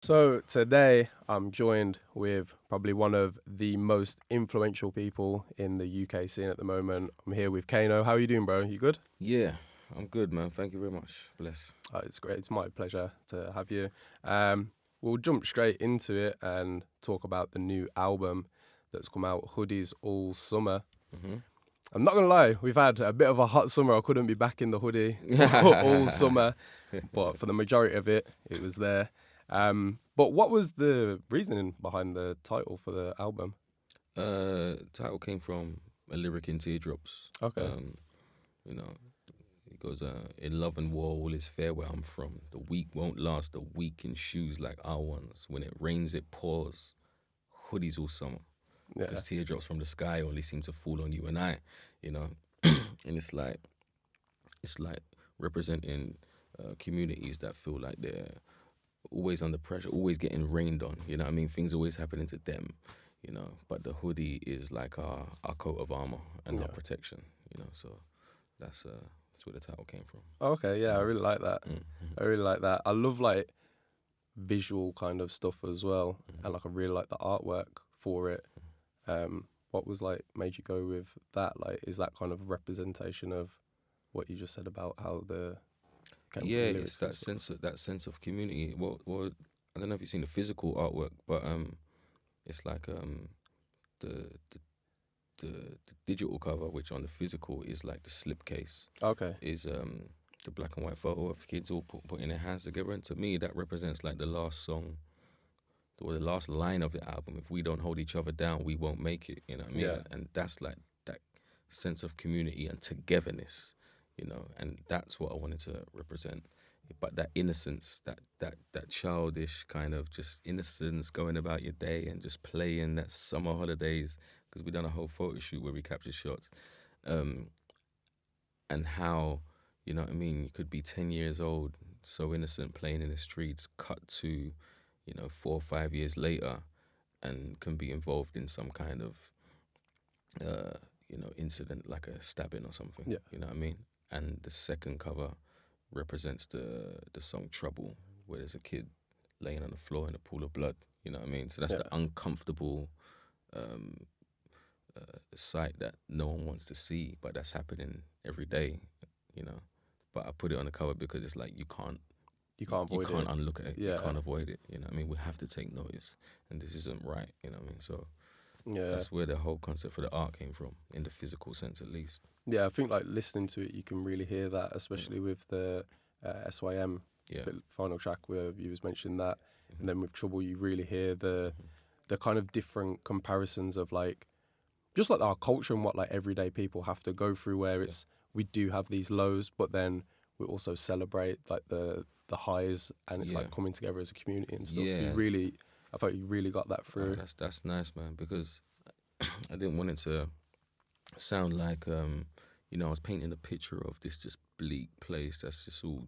So today I'm joined with probably one of the most influential people in the UK scene at the moment. I'm here with Kano. How are you doing, bro? You good? Yeah, I'm good, man. Thank you very much. Bless. It's great. It's my pleasure to have you. Um, we'll jump straight into it and talk about the new album that's come out, Hoodies All Summer. Hmm. I'm not gonna lie, we've had a bit of a hot summer. I couldn't be back in the hoodie all summer, but for the majority of it, it was there. But what was the reasoning behind the title for the album? Title came from a lyric in Teardrops. Okay. Um, you know, it goes, "In love and war, all is fair where I'm from. The weak won't last. The weak in shoes like our ones. When it rains, it pours. Hoodies all summer. Yeah. Because teardrops from the sky only seem to fall on you and I. You know, and it's like representing communities that feel like they're always under pressure, always getting rained on. You know what I mean? Things always happening to them, But the hoodie is like our coat of armor and our Yeah. protection, So that's where the title came from. Okay. Yeah, I Mm. really like that. Mm. I really like that. I love like visual kind of stuff as well, Mm. and like I really like the artwork for it. What was like made you go with that? Like, is that kind of representation of what you just said about how the came from Yeah, the it's lyrics and stuff? that sense of community. Well, I don't know if you've seen the physical artwork, but it's like the the the digital cover, which on the physical is like the slipcase, Okay. is the black and white photo of kids all putting their hands together, and to me that represents like the last song or the last line of the album. If we don't hold each other down, we won't make it. You know what I mean? Yeah. And that's like that sense of community and togetherness. And that's what I wanted to represent. But that innocence, that childish kind of just innocence, going about your day and just playing that summer holidays, because we done a whole photo shoot where we captured shots, um, and how, you know what I mean, you could be 10 years old, so innocent, playing in the streets, cut to, 4 or 5 years later, and can be involved in some kind of, incident like a stabbing or something. Yeah. You know what I mean? And the second cover represents the song Trouble, where there's a kid laying on the floor in a pool of blood. You know what I mean? So that's Yeah. the uncomfortable um, sight that no one wants to see, but that's happening every day. You know. But I put it on the cover because it's like you can't You can't you avoid can't it. unlook at it. You Yeah. can't avoid it. You know what I mean? We have to take notice, and this isn't right. You know what I mean? So Yeah. that's where the whole concept for the art came from, in the physical sense at least. Yeah, I think like listening to it, you can really hear that, Mm. especially with the SYM Yeah. final track where you was mentioning that, Hmm. and then with Trouble, you really hear Hmm. the kind of different comparisons of like just like our culture and what like everyday people have to go through, where Yeah. it's we do have these lows, but then we also celebrate like the highs, and it's Yeah. like coming together as a community and stuff. You Yeah. really, I thought you really got that Oh, through. that's nice, man. Because I didn't want it to sound like I was painting a picture of this just bleak place that's just all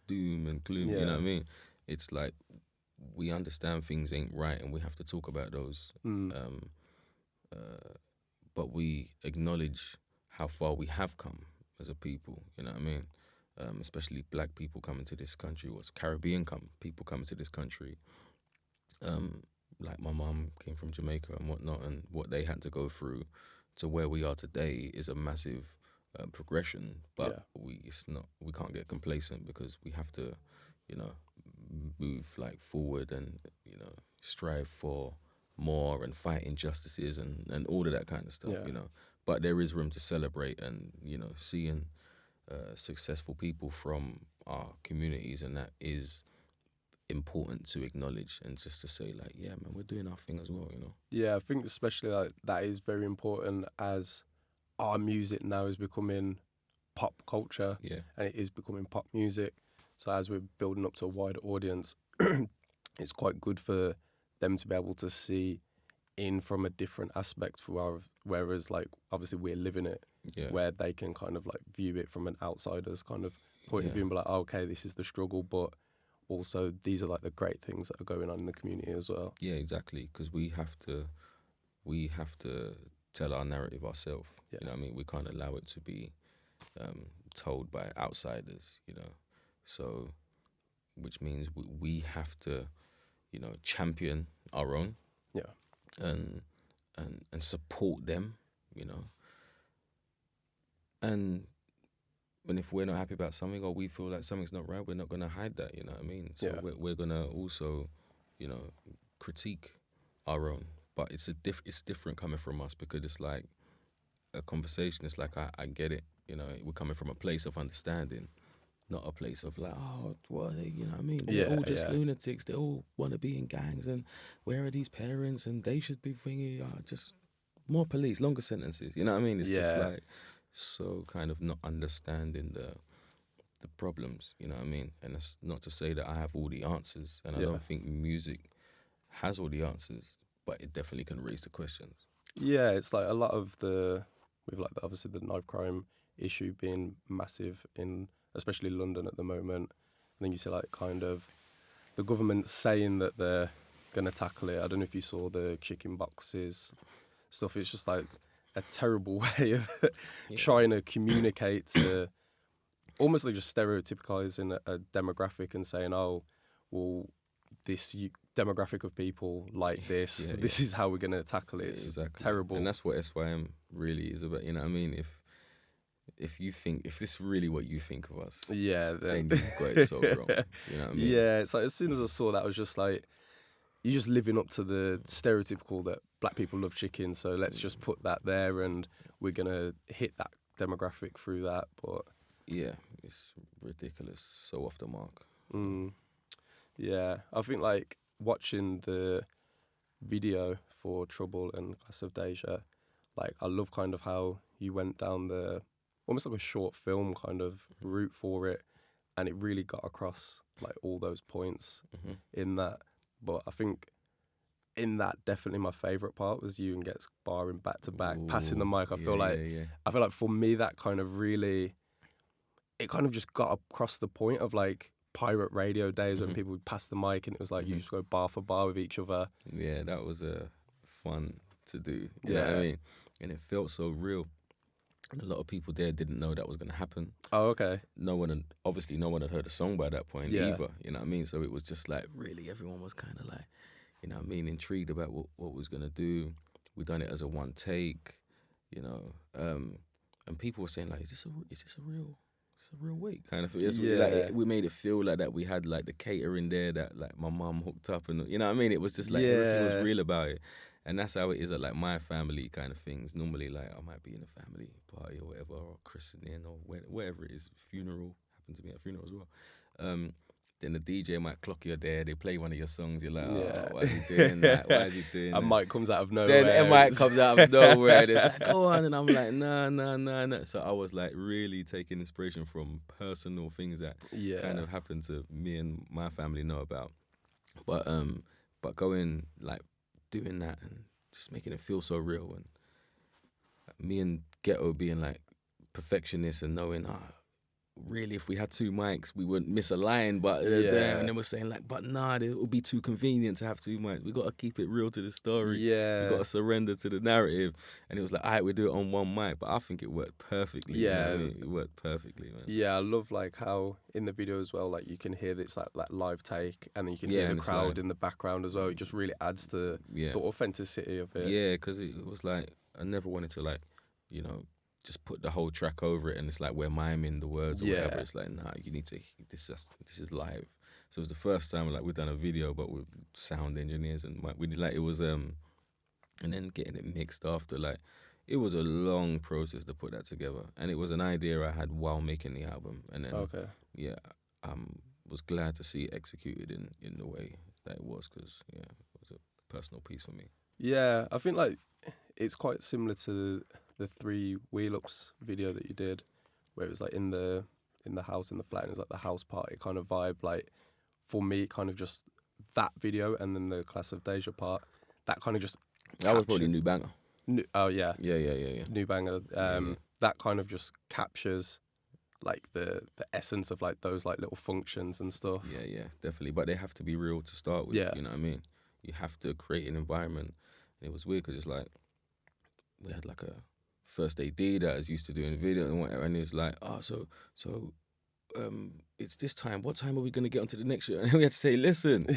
doom and gloom. You know Yeah. what I mean? It's like we understand things ain't right, and we have to talk about those. Mm. Um, uh, but we acknowledge how far we have come as a people. You know what I mean? Especially black people coming to this country, or Caribbean people coming to this country. Um, like my mom came from Jamaica and whatnot, and what they had to go through to where we are today is a massive progression. But Yeah. we can't get complacent, because we have to, you know, move like forward and strive for more and fight injustices and all of that kind of stuff. Yeah. But there is room to celebrate, and seeing successful people from our communities, and that is important to acknowledge, and just to say like, yeah, man, we're doing our thing as well. Yeah, I think especially like that is very important as our music now is becoming pop culture Yeah, and it is becoming pop music. So as we're building up to a wider audience, it's quite good for them to be able to see in from a different aspect for our, whereas like obviously we're living it, yeah, where they can kind of like view it from an outsider's kind of point of yeah, view and be like, oh, okay, this is the struggle, but also these are like the great things that are going on in the community as well. yeah, exactly. Because we have to tell our narrative ourselves. Yeah. You know what I mean? We can't allow it to be told by outsiders. So which means we have to champion our own. Yeah. And support them, and if we're not happy about something, or we feel like something's not right, we're not going to hide that, you know what I mean? So Yeah. we're going to also, critique our own, but it's different coming from us, because it's like a conversation. It's like, I get it, we're coming from a place of understanding, not a place of like, oh, what are they, you know what I mean? They're all just lunatics. They all want to be in gangs, and where are these parents? And they should be thinking, just more police, longer sentences. You know what I mean? It's just like, so kind of not understanding the problems. You know what I mean? And that's not to say that I have all the answers, and I don't think music has all the answers, but it definitely can raise the questions. Yeah, it's like a lot of with like obviously the knife crime issue being massive in especially London at the moment. I think you see like kind of the government saying that they're going to tackle it. I don't know if you saw the chicken boxes stuff. It's just like a terrible way of trying to communicate to almost like just stereotypicalizing a demographic and saying, oh, well, this demographic of people like this. This is how we're going to tackle it. It's terrible. And that's what SYM really is about. You know what I mean? If this is really what you think of us, then you've got it so wrong. You know what I mean? Yeah, it's like as soon as I saw that, I was just like, you're just living up to the stereotypical that black people love chicken, so let's just put that there and we're gonna hit that demographic through that. But yeah, it's ridiculous, so off the mark. Yeah, I think like watching the video for Trouble and Class of Deja, like I love kind of how you went down the almost like a short film kind of route for it, and it really got across like all those points in that. But I think in that, definitely my favourite part was you and Gets barring back to back, passing the mic. I feel like for me that kind of really, it kind of just got across the point of like pirate radio days when people would pass the mic and it was like you just go bar for bar with each other. Yeah, that was fun to do. You know what I mean? And it felt so real. And a lot of people there didn't know that was going to happen. Oh, okay. No one had heard a song by that point either. You know what I mean? So it was just like, really, everyone was kind of like, you know what I mean, intrigued about what was going to do. We done it as a one take, and people were saying like, is this a real wake kind of thing. Like, we made it feel like that we had like the catering there that like my mum hooked up, and you know what I mean? It was just like everything was real about it. And that's how it is at like my family kind of things. Normally, like I might be in a family party or whatever, or christening or whatever it is, funeral. Happened to be at a funeral as well. Then the DJ might clock you there. They play one of your songs. You're like, oh, why is he doing that? Why is he doing that? A mic comes out of nowhere. Then a mic comes out of nowhere. And it's like, go on. And I'm like, nah. So I was like really taking inspiration from personal things that kind of happened to me and my family know about. But going like doing that and just making it feel so real, and me and Ghetto being like perfectionists and knowing really if we had two mics we wouldn't miss a line, but and then we're saying like, but nah, it would be too convenient to have two mics. We got to keep it real to the story. We got to surrender to the narrative. And it was like, all right, we do it on one mic, but I think it worked perfectly. You know what I mean? It worked perfectly, man. Yeah, I love like how in the video as well, like you can hear this like live take, and then you can hear the crowd in the background as well. It just really adds to the authenticity of it. Yeah, because it was like, I never wanted to like, just put the whole track over it and it's like we're miming the words or whatever. It's like, nah, you need to, this is live. So it was the first time like we've done a video but with sound engineers, and we did like, it was and then getting it mixed after, like it was a long process to put that together, and it was an idea I had while making the album, and then was glad to see it executed in the way that it was, because it was a personal piece for me. Yeah, I think like it's quite similar to the 3 Wheel Ups video that you did, where it was like in the house, in the flat, and it was like the house party kind of vibe. Like for me, kind of just that video, and then the Class of Deja part, that kind of just that was probably New Banger. Yeah. New Banger. That kind of just captures like the essence of like those like little functions and stuff. Yeah, definitely. But they have to be real to start with. You know what I mean? You have to create an environment. And it was weird because it's like we had like a first AD that was used to doing video and whatever, and it's like, so it's this time. What time are we gonna get onto the next show? And we had to say, listen,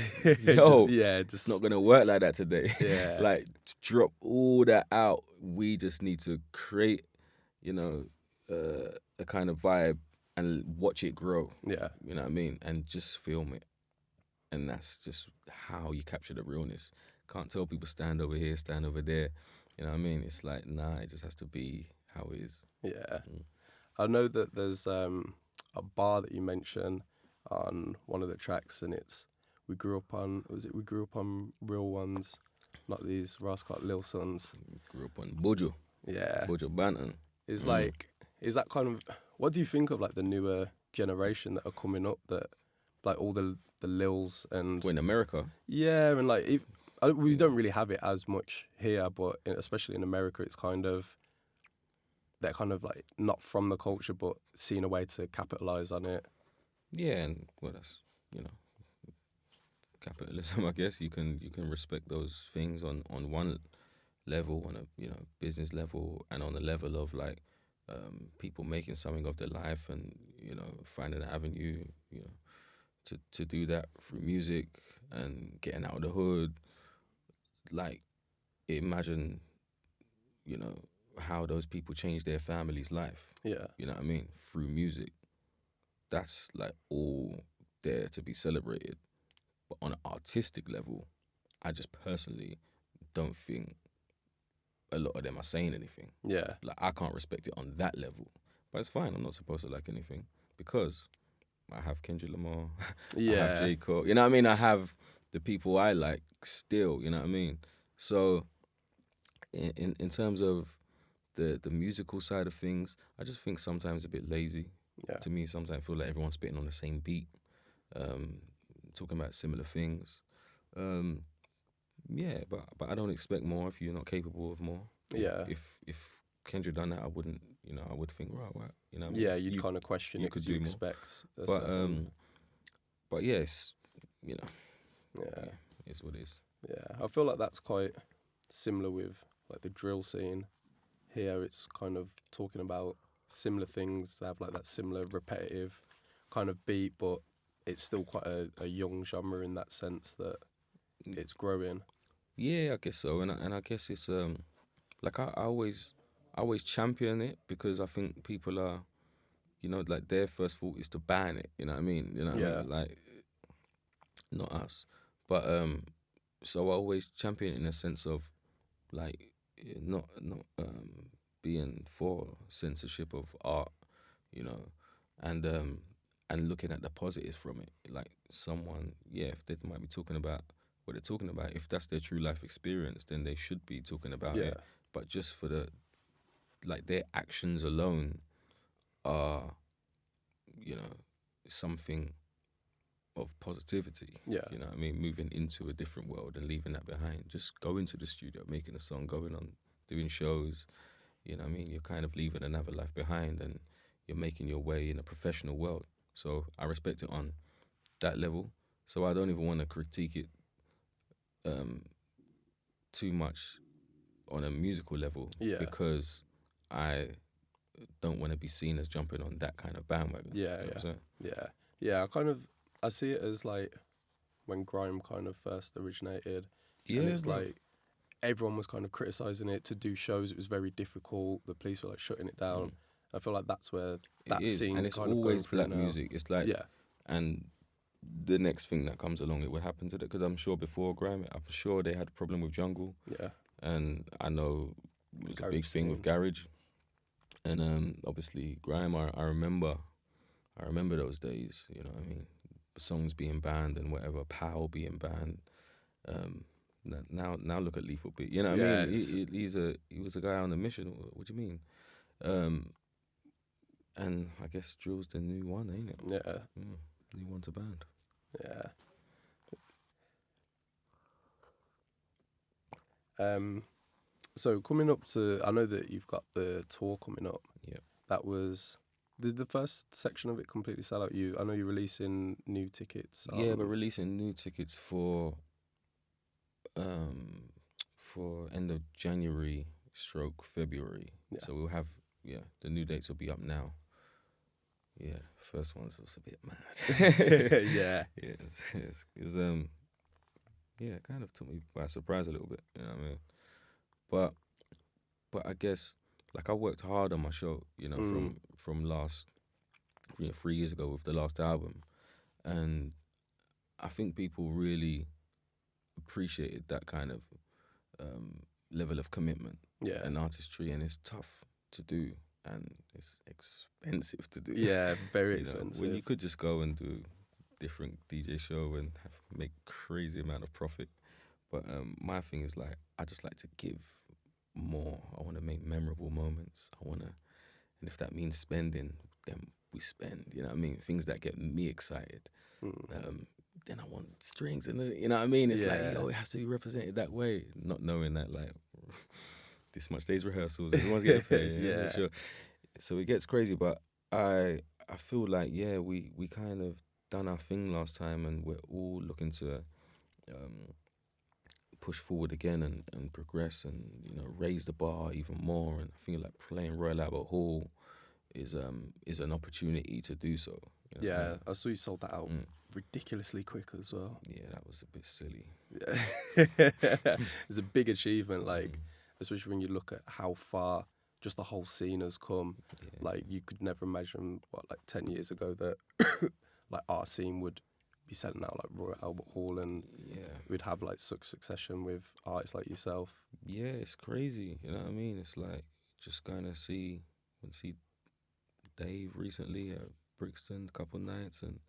yo, just it's not gonna work like that today. yeah, Like, drop all that out. We just need to create, you know, a kind of vibe and watch it grow. yeah, You know what I mean? And just film it. And that's just how you capture the realness. Can't tell people stand over here, stand over there. You know what I mean? It's like, nah, it just has to be how it is. yeah. I know that there's a bar that you mentioned on one of the tracks, and it's we grew up on real ones, not these Rascal Lil Sons. Grew up on Bojo, Yeah, Bojo Banton. it's like, is that kind of, what do you think of like the newer generation that are coming up, that like all the Lils and In America. yeah, and like we don't really have it as much here, but especially in America, it's kind of, they're kind of like not from the culture, but seeing a way to capitalize on it. Yeah, and well, that's, you know, capitalism. I guess you can respect those things on one level, on a, you know, business level, and on the level of like people making something of their life, and, you know, finding an avenue, you know, to do that through music and getting out of the hood. Like, imagine, you know, how those people change their family's life. Yeah, You know what I mean? Through music. That's like all there to be celebrated. But on an artistic level, I just personally don't think a lot of them are saying anything. yeah, Like, I can't respect it on that level. But it's fine. I'm not supposed to like anything because I have Kendrick Lamar. I have yeah, J. Cole. You know what I mean? I have the people I like still. You know what I mean? So in terms of the musical side of things, I just think sometimes a bit lazy. yeah, To me, sometimes I feel like everyone's spitting on the same beat, talking about similar things. Yeah, but I don't expect more if you're not capable of more. yeah, If Kendrick done that, I wouldn't. You know, I would think, right. You know what I mean? yeah. You'd kind of question you it could because you do more. expect a But certain, but yes, you know, yeah, it's what it is. yeah. I feel like that's quite similar with like the drill scene. Here, it's kind of talking about similar things. They have like that similar repetitive kind of beat, but it's still quite a young genre in that sense that it's growing. Yeah, I guess so, and I guess it's like I always champion it because I think people are, you know, like their first thought is to ban it. You know what I mean? You know what I Yeah, mean? Like, not us, but so I always champion it in a sense of like not being for censorship of art, you know, and looking at the positives from it. Like, someone, yeah, if they might be talking about what they're talking about, if that's their true life experience, then they should be talking about yeah, it. But just for the, like, their actions alone are, you know, something of positivity. yeah, You know what I mean? Moving into a different world and leaving that behind. Just going to the studio, making a song, going on, doing shows. You know what I mean? You're kind of leaving another life behind and you're making your way in a professional world. So I respect it on that level. So I don't even want to critique it um, too much on a musical level yeah, because I don't want to be seen as jumping on that kind of bandwagon. yeah, You know what I'm saying? yeah, yeah. I see it as like when grime kind of first originated, and Yeah, it's bro. like everyone was kind of criticizing it to do shows. It was very difficult. The police were like shutting it down. I feel like that's where It that is, and scene's it's kind of going always through black now. music. It's like, Yeah, and the next thing that comes along, it would happen to that because I'm sure before Grime, I'm sure they had a problem with Jungle, yeah, and I know it was a Garage big thing with scene. Garage, and obviously Grime. I remember those days. You know what I mean? Songs being banned and whatever, Pow being banned. Um, now look at Lethal Beat. You know what I Yeah, mean? He was a guy on a mission. What do you mean? Um, and I guess Drill's the new one, ain't it? yeah, New one to band. yeah. So coming up to, I know that you've got the tour coming up. Yeah. That was, did the first section of it completely sell out? I know you're releasing new tickets. Yeah, but releasing new tickets for end of January stroke February. Yeah. So we'll have the new dates will be up now. Yeah, first one's was a bit mad. Yeah. Yeah, it was yeah, it kind of took me by surprise a little bit. You know what I mean? But I guess like I worked hard on my show. You know, from last 3 years ago with the last album, and I think people really appreciated that kind of level of commitment Yeah. and artistry, and it's tough to do and it's expensive to do. Yeah, very You know, expensive. when you could just go and do different DJ show and make crazy amount of profit. But my thing is like I just like to give more. I want to make memorable moments. I want to, and if that means spending, then we spend. You know what I mean? Things that get me excited. Then I want strings, and you know what I mean? It's like, yo, it has to be represented that way. Not knowing that like this much days rehearsals, everyone's getting paid. Yeah. Sure. So it gets crazy, but I feel like we kind of done our thing last time, and we're all looking to push forward again and progress, and raise the bar even more. And I think like playing Royal Albert Hall is an opportunity to do so. You know? Yeah, I saw you sold that out ridiculously quick as well. Yeah, that was a bit silly. Yeah. It's a big achievement, like especially when you look at how far just the whole scene has come. Yeah. Like you could never imagine like 10 years ago that like our scene would be selling out like Royal Albert Hall, and we'd have like such succession with artists like yourself. Yeah, it's crazy. You know what I mean? It's like just kind of see Dave recently at Brixton a couple nights, and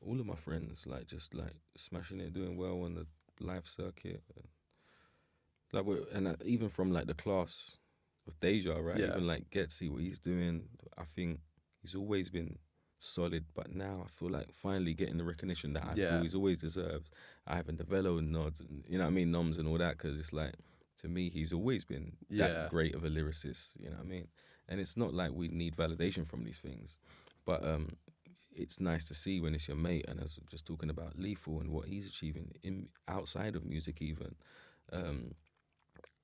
all of my friends like just like smashing it, doing well on the live circuit. Like even from like the class of Deja, right? Yeah. Even like see what he's doing. I think he's always been solid, but now I feel like finally getting the recognition that I feel he's always deserved. I haven't developed nods, and, you know what I mean, noms and all that, because it's like, to me, he's always been that great of a lyricist, you know what I mean? And it's not like we need validation from these things, but it's nice to see when it's your mate, and as just talking about Lethal and what he's achieving outside of music even,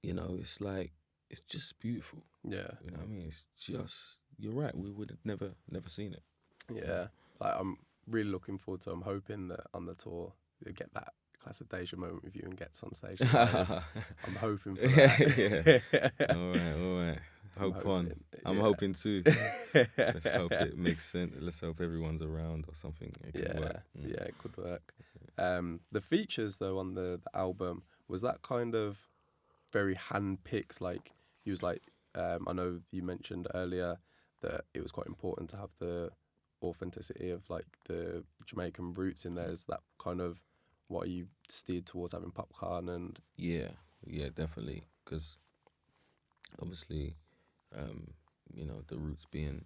it's like, it's just beautiful. Yeah. You know what I mean? It's just, you're right, we would have never seen it. Yeah. Like I'm really looking forward to. I'm hoping that on the tour you'll get that classic Deja moment with you and gets on stage. I'm hoping for that. Yeah. All right. I'm hoping too. Let's hope it makes sense. Let's hope everyone's around or something. It could work. Yeah, it could work. The features though on the album, was that kind of very hand-picked? Like he was like, I know you mentioned earlier that it was quite important to have the authenticity of like the Jamaican roots in there. Is that kind of what you steered towards, having Popcorn and? Yeah, definitely. Because obviously, the roots being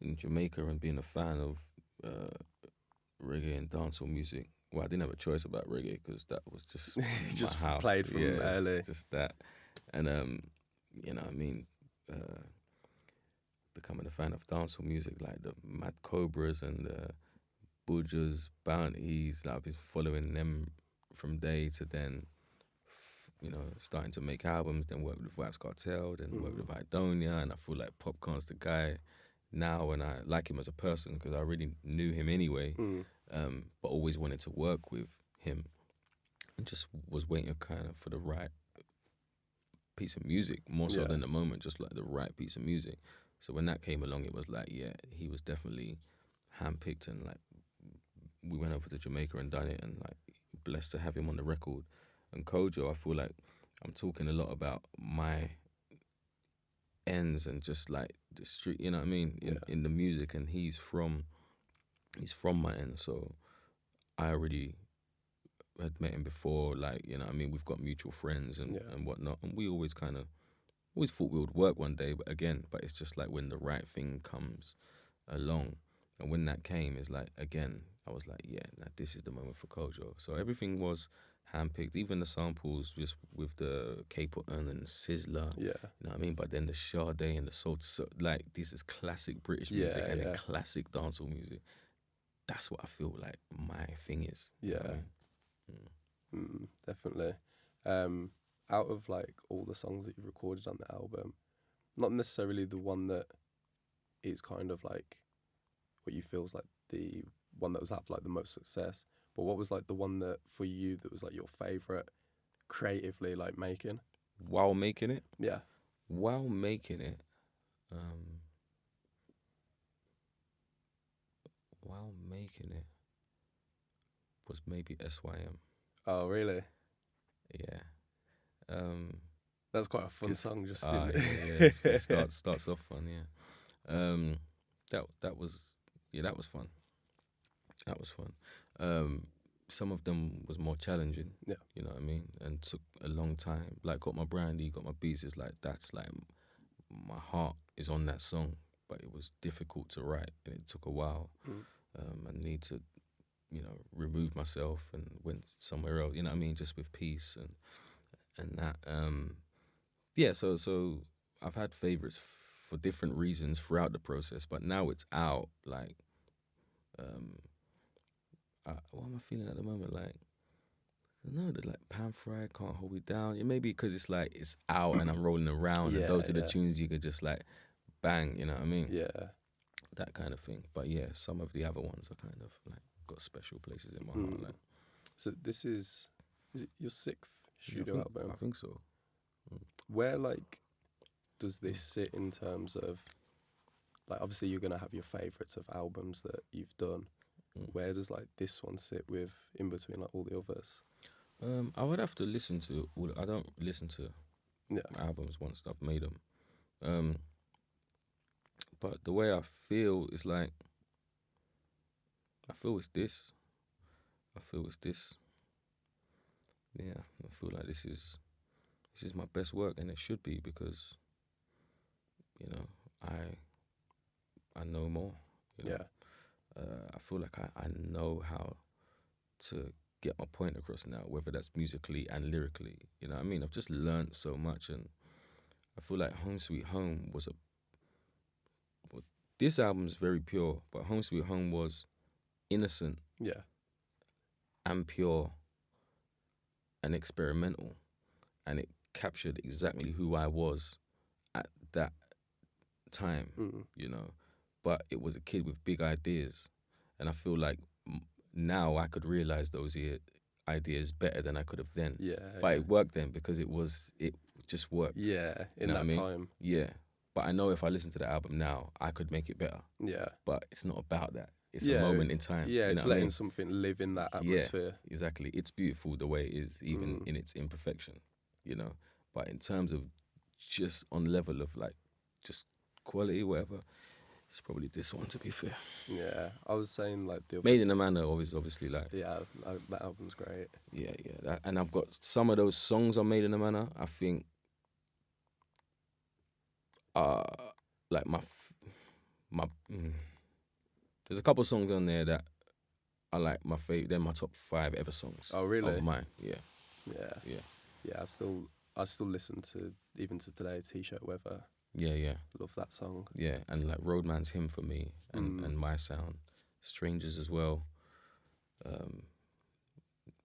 in Jamaica and being a fan of reggae and dancehall music. Well, I didn't have a choice about reggae because that was just just my house. Played from early. Just that, and becoming a fan of dancehall music, like the Mad Cobras and the Bujas, Bounties. Like I've been following them from day to then. Starting to make albums, then work with Vibes Cartel, then work with Idonia, and I feel like Popcorn's the guy now, and I like him as a person because I already knew him anyway, but always wanted to work with him, and just was waiting kind of for the right piece of music, more so than the moment, just like the right piece of music. So when that came along, it was like, he was definitely handpicked, and like we went over to Jamaica and done it, and like blessed to have him on the record. And Kojo, I feel like I'm talking a lot about my ends and just like the street, you know what I mean, in the music, and he's from my end, so I already had met him before, like, you know what I mean, we've got mutual friends and whatnot, and we always thought we would work one day, but it's just like when the right thing comes along, and when that came, it's like, again, I was like, this is the moment for Kojo. So everything was handpicked, even the samples, just with the Cape and the Sizzler, you know what I mean? But then the Sade and the Soul, like this is classic British music and the classic dancehall music. That's what I feel like my thing is. Yeah, you know what I mean? Definitely. Out of like all the songs that you recorded on the album, not necessarily the one that is kind of like what you feel is like the one that was had like the most success. But what was like the one that for you that was like your favorite creatively like making? While making it, Yeah. while making it, while making it was maybe SYM. Oh, really? Yeah. That's quite a fun 'Cause- song, just yeah, in. yeah. It starts off fun, yeah. That was that was fun. That was fun. Some of them was more challenging. Yeah. You know what I mean, and took a long time. Like got my brandy, got my beats. It's like that's like my heart is on that song, but it was difficult to write, and it took a while. I need to, remove myself and went somewhere else. You know what I mean, just with peace and that. Yeah, so I've had favorites for different reasons throughout the process, but now it's out. Like, what am I feeling at the moment? Like, no, the like Pan Fry, Can't Hold Me Down. It may be because it's like it's out and I'm rolling around, and Yeah, those are the yeah. tunes you could just like bang. You know what I mean? Yeah. That kind of thing. But yeah, some of the other ones are kind of like got special places in my heart. Like, So this is it your sixth studio album? I think so. Where like does this sit in terms of like obviously you're gonna have your favourites of albums that you've done. Where does like this one sit with in between like all the others? I would have to listen to. I don't listen to albums once I've made them. But the way I feel is like I feel it's this. I feel it's this. Yeah, I feel like this is my best work, and it should be because I know more. Yeah. I feel like I know how to get my point across now, whether that's musically and lyrically. You know what I mean? I've just learned so much, and I feel like Home Sweet Home was this album's very pure, but Home Sweet Home was innocent, Yeah, and pure, and experimental, and it captured exactly who I was at that time. But it was a kid with big ideas, and I feel like now I could realize those ideas better than I could have then. Yeah, but yeah. it worked then because it just worked. Yeah, in know that what I mean? time. Yeah, but I know if I listen to the album now, I could make it better. Yeah, But it's not about that. It's a moment in time. Yeah, you it's know what I letting mean? something live in that atmosphere. Yeah, exactly. It's beautiful the way it is, even in its imperfection. But in terms of just on level of like just quality, whatever, it's probably this one, to be fair. Yeah, I was saying like the other. Made in a Manner, obviously, like Yeah, that album's great. yeah. And I've got some of those songs on Made in a Manner. I think, like there's a couple of songs on there that are like my favorite. They're my top 5 ever songs. Oh, really? Of mine, yeah. Yeah. Yeah, I still listen to even to today. T-shirt weather. Yeah. Love that song. Yeah, and like Roadman's Hymn for me, and My Sound, Strangers as well.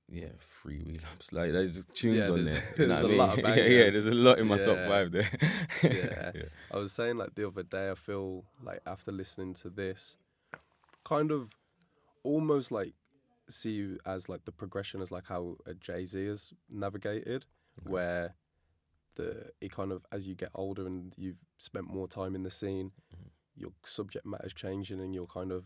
Yeah, Free Relapse. Like there's tunes on there. There's a lot of bangers. Yeah, there's a lot in my top 5 there. Yeah. I was saying like the other day, I feel like after listening to this, kind of almost like see you as like the progression as like how a Jay-Z has navigated, where it kind of, as you get older and you've spent more time in the scene, your subject matter's changing and you're kind of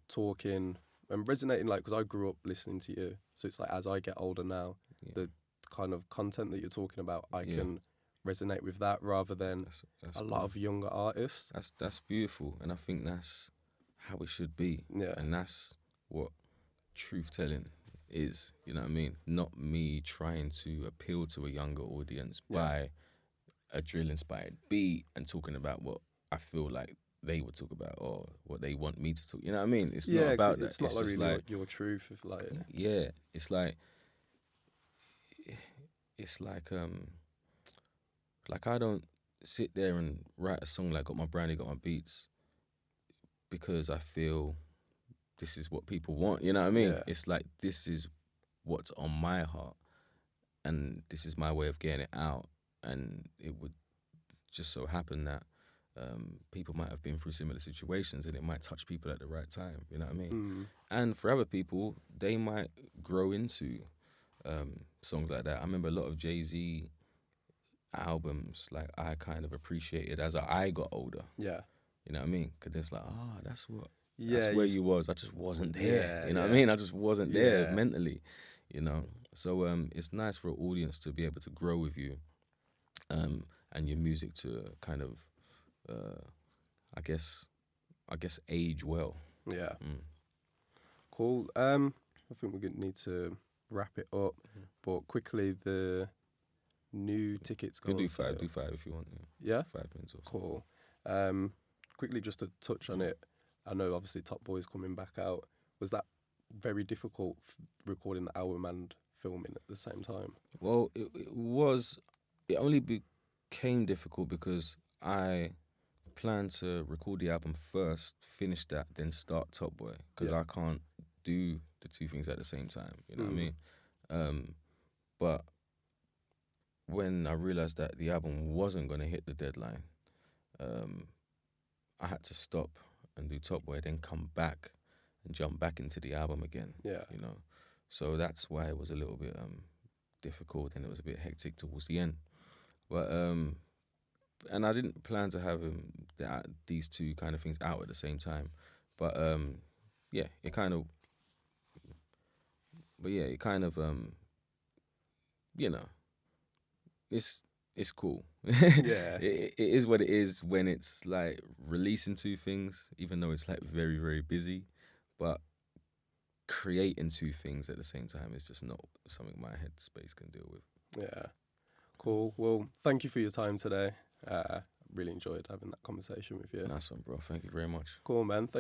talking and resonating, like, because I grew up listening to you, so it's like as I get older now, the kind of content that you're talking about, I can resonate with that rather than that's lot of younger artists. That's beautiful, and I think that's how it should be. Yeah. And that's what truth telling is, you know what I mean? Not me trying to appeal to a younger audience by a drill inspired beat and talking about what I feel like they would talk about or what they want me to talk. You know what I mean? It's not about that. It's not like really like your truth. If like it's like I don't sit there and write a song like Got My Brandy, Got My Beats because I feel this is what people want. You know what I mean? It's like this is what's on my heart and this is my way of getting it out. And it would just so happen that people might have been through similar situations, and it might touch people at the right time. You know what I mean? Mm. And for other people, they might grow into songs like that. I remember a lot of Jay-Z albums, like I kind of appreciated as I got older. Yeah. You know what I mean? Because it's like, that's Yeah. where you was. I just wasn't there. Yeah, You know what I yeah. mean? I just wasn't there Yeah. mentally. You know, so it's nice for an audience to be able to grow with you, and your music to kind of, I guess, age well. Yeah. Mm. Cool. I think we're gonna need to wrap it up, but quickly the new tickets go Can do on five. sale. Do 5 if you want. Yeah. 5 minutes or so. Cool. Quickly just to touch on it, I know obviously Top Boy's coming back out. Was that very difficult recording the album and filming at the same time? Well, it was. It only became difficult because I planned to record the album first, finish that, then start Top Boy, because Yeah. I can't do the two things at the same time. You know what I Mm. mean? But when I realized that the album wasn't going to hit the deadline, I had to stop and do Top Boy, then come back and jump back into the album again. Yeah. You know, so that's why it was a little bit difficult, and it was a bit hectic towards the end. But and I didn't plan to have these two kind of things out at the same time. But yeah, it kind of. But yeah, it kind of you know, it's cool. Yeah. It is what it is when it's like releasing two things, even though it's like very, very busy. But creating two things at the same time is just not something my headspace can deal with. Yeah. Cool. Well, thank you for your time today. Really enjoyed having that conversation with you. Nice one, bro. Thank you very much. Cool, man.